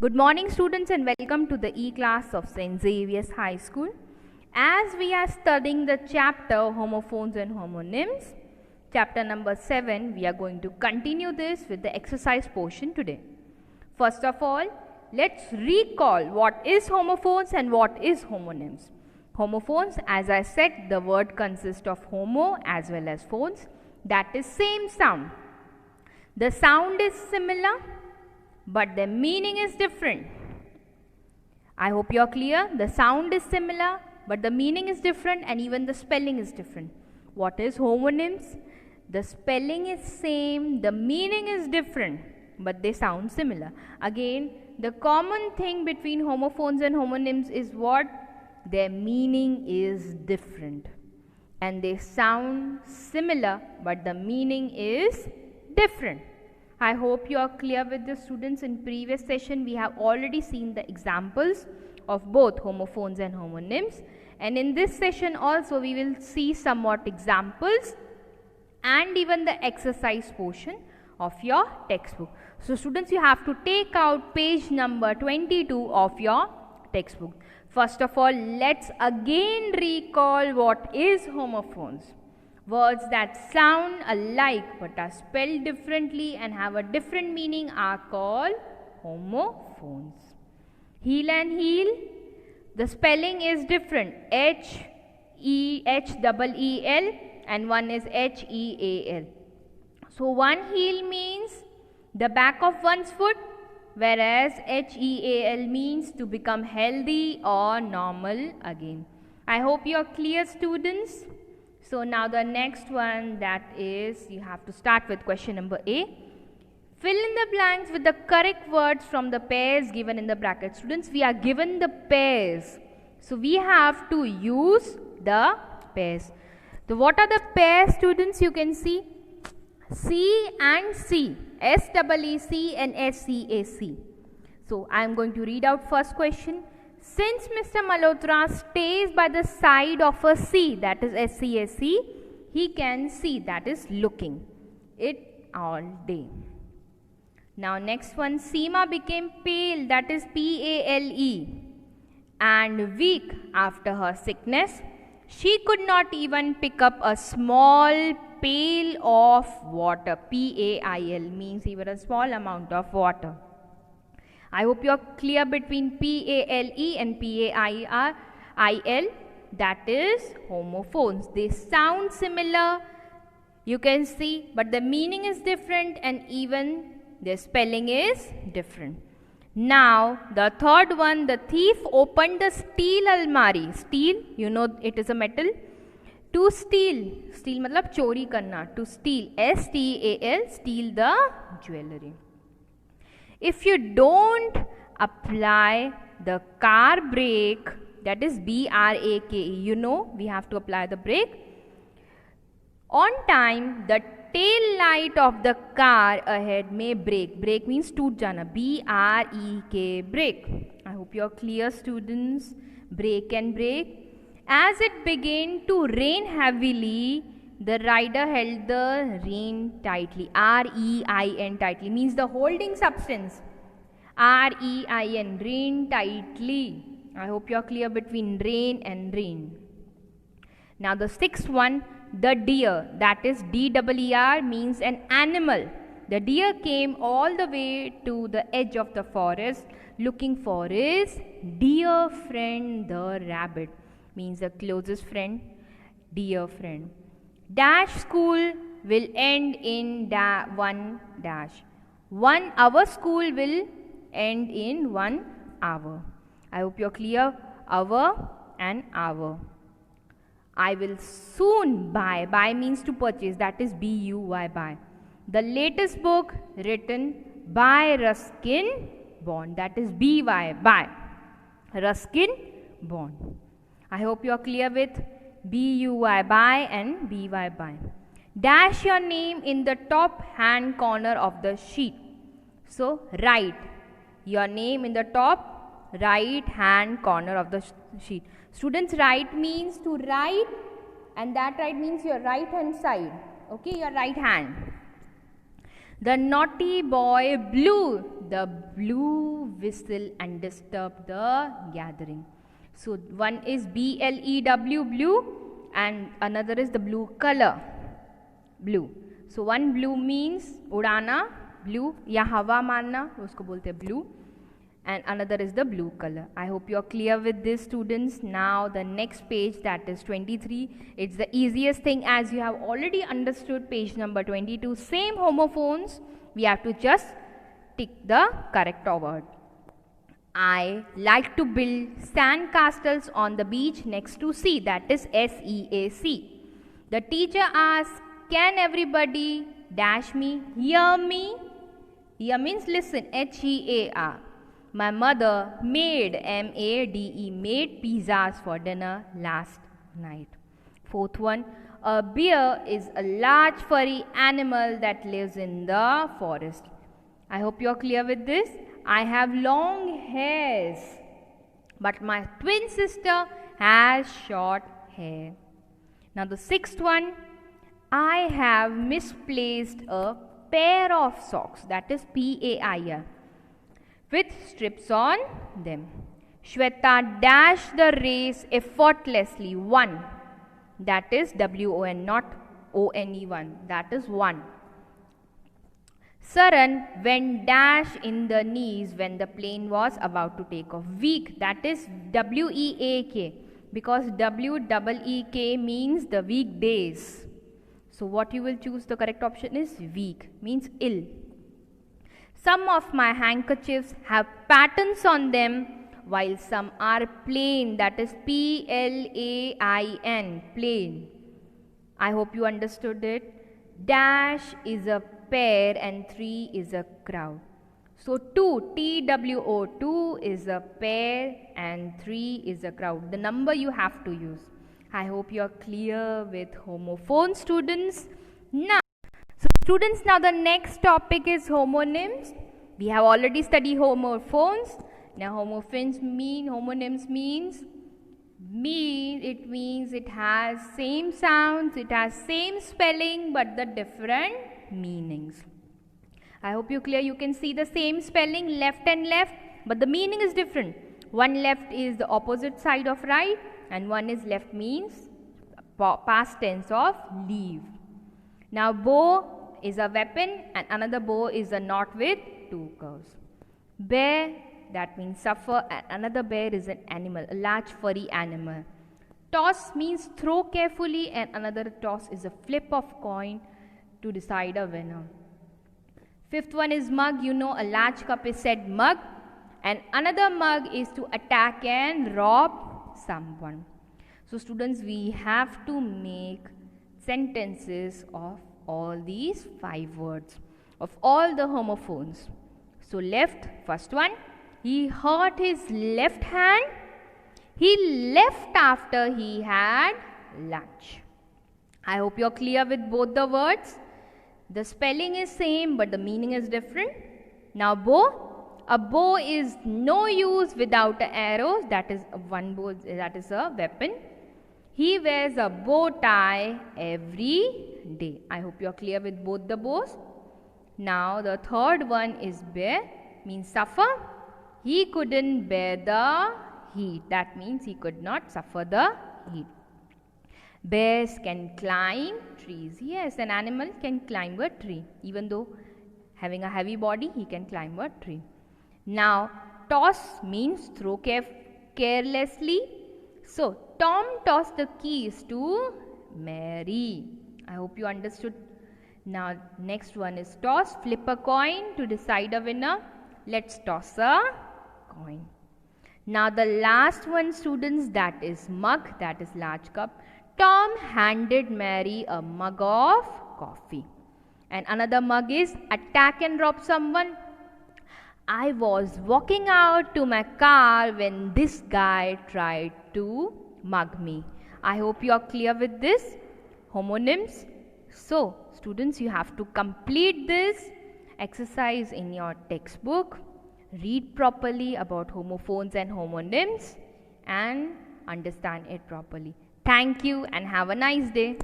Good morning, students, and welcome to the E-class of St. Xavier's High School. As we are studying the chapter Homophones and Homonyms, chapter number 7, we are going to continue this with the exercise portion today. First of all, let's recall what is homophones and what is homonyms. Homophones, as I said, the word consists of homo as well as phones, that is same sound. The sound is similar, but the meaning is different. I hope you are clear. The sound is similar, but the meaning is different, and even the spelling is different. What is homonyms? The spelling is same, the meaning is different, but they sound similar. Again, the common thing between homophones and homonyms is what? Their meaning is different, and they sound similar, but the meaning is different. I hope you are clear with the students. In previous session we have already seen the examples of both homophones and homonyms, and in this session also we will see somewhat examples and even the exercise portion of your textbook. So students, you have to take out page number 22 of your textbook. First of all, let's again recall what is homophones. Words that sound alike but are spelled differently and have a different meaning are called homophones. Heel and heel, the spelling is different, H-E-H-E-E-L and one is H-E-A-L. So one heel means the back of one's foot, whereas H-E-A-L means to become healthy or normal again. I hope you are clear, students. So now the next one, that is, you have to start with question number A. Fill in the blanks with the correct words from the pairs given in the bracket. Students, we are given the pairs, so we have to use the pairs. So what are the pairs, students? You can see C and C, S-E-E-C and S-C-A-C. So I am going to read out first question. Since Mr. Malhotra stays by the side of a C, that is S-C-A-C, he can see, that is looking, it all day. Now next one, Seema became pale, that is P-A-L-E, and weak after her sickness. She could not even pick up a small pail of water. P-A-I-L means even a small amount of water. I hope you are clear between P-A-L-E and P-A-I-R-I-L, that is homophones. They sound similar, you can see, but the meaning is different and even their spelling is different. Now the third one, the thief opened the steel almari. Steel, you know it is a metal. To steal, steal matlab chori karna, to steal, S-T-A-L, steal the jewelry. If you don't apply the car brake, that is B-R-A-K-E, you know we have to apply the brake on time, the tail light of the car ahead may break. Break means toot jana, B-R-E-K, break. I hope you are clear, students. Break and break. As it began to rain heavily, the rider held the rein tightly. R-E-I-N, tightly means the holding substance. R-E-I-N, rein tightly. I hope you are clear between rein and rein. Now the sixth one, the deer, that is D-E-E-R, means an animal. The deer came all the way to the edge of the forest looking for his dear friend the rabbit, means the closest friend, dear friend. Dash school will end in one dash. Our school will end in 1 hour. I hope you are clear. Hour and hour. I will soon buy. Buy means to purchase. That is B-U-Y, buy. The latest book written by Ruskin Bond. That is B-Y, buy. Ruskin Bond. I hope you are clear with B-U-Y, buy, and B-Y, buy. Dash your name in the top hand corner of the sheet. So write your name in the top right hand corner of the sheet. Students, write means to write, and that write means your right hand side, okay, your right hand. The naughty boy blew the blue whistle and disturbed the gathering. So one is BLEW, blue, and another is the blue color, blue. So one blue means उड़ाना, blue, या हवा मारना, उसको बोलते हैं blue, and another is the blue color. I hope you are clear with this, students. Now the next page, that is 23. It's the easiest thing, as you have already understood page number 22. Same homophones. We have to just tick the correct word. I like to build sand castles on the beach next to sea. That is SEAC. The teacher asks, can everybody dash me, hear me? Hear means listen, HEAR. My mother made, MADE, made pizzas for dinner last night. Fourth one, a bear is a large furry animal that lives in the forest. I hope you are clear with this. I have long hairs, but my twin sister has short hair. Now the sixth one, I have misplaced a pair of socks, that is PAIR, with strips on them. Shweta dashed the race effortlessly, won, that is WON, not ONE, one, that is one. Saran went dash in the knees when the plane was about to take off. Weak, that is WEAK, because WEEK means the weekdays. So what you will choose, the correct option is weak, means ill. Some of my handkerchiefs have patterns on them, while some are plain, that is PLAIN, plain. I hope you understood it. Dash is a pair and 3 is a crowd. So 2, TWO, 2 is a pair and 3 is a crowd. The number you have to use. I hope you are clear with homophone, students. Now, so students, now the next topic is homonyms. We have already studied homophones. Now homonyms means it has same sounds, it has same spelling, but the different meanings. I hope you clear. You can see the same spelling, left and left, but the meaning is different. One left is the opposite side of right, and one is left means past tense of leave. Now bow is a weapon and another bow is a knot with 2 curves. Bear, that means suffer, and another bear is an animal, a large furry animal. Toss means throw carefully, and another toss is a flip of coin to decide a winner. Fifth one is mug. You know, a large cup is said mug, and another mug is to attack and rob someone. So students, we have to make sentences of all these 5 words, of all the homophones. So left, first one, he hurt his left hand. He left after he had lunch. I hope you are clear with both the words. The spelling is same, but the meaning is different. Now bow. A bow is no use without arrows. That is one bow, that is a weapon. He wears a bow tie every day. I hope you are clear with both the bows. Now the third one is bear, means suffer. He couldn't bear the heat. That means he could not suffer the heat. Bears can climb trees. Yes, an animal can climb a tree. Even though having a heavy body, he can climb a tree. Now, toss means throw carelessly. So, Tom tossed the keys to Mary. I hope you understood. Now, next one is toss. Flip a coin to decide a winner. Let's toss a coin. Now, the last one, students, that is mug, that is large cup. Tom handed Mary a mug of coffee. And another mug is attack and rob someone. I was walking out to my car when this guy tried to mug me. I hope you are clear with this homonyms. So, students, you have to complete this exercise in your textbook. Read properly about homophones and homonyms and understand it properly. Thank you and have a nice day.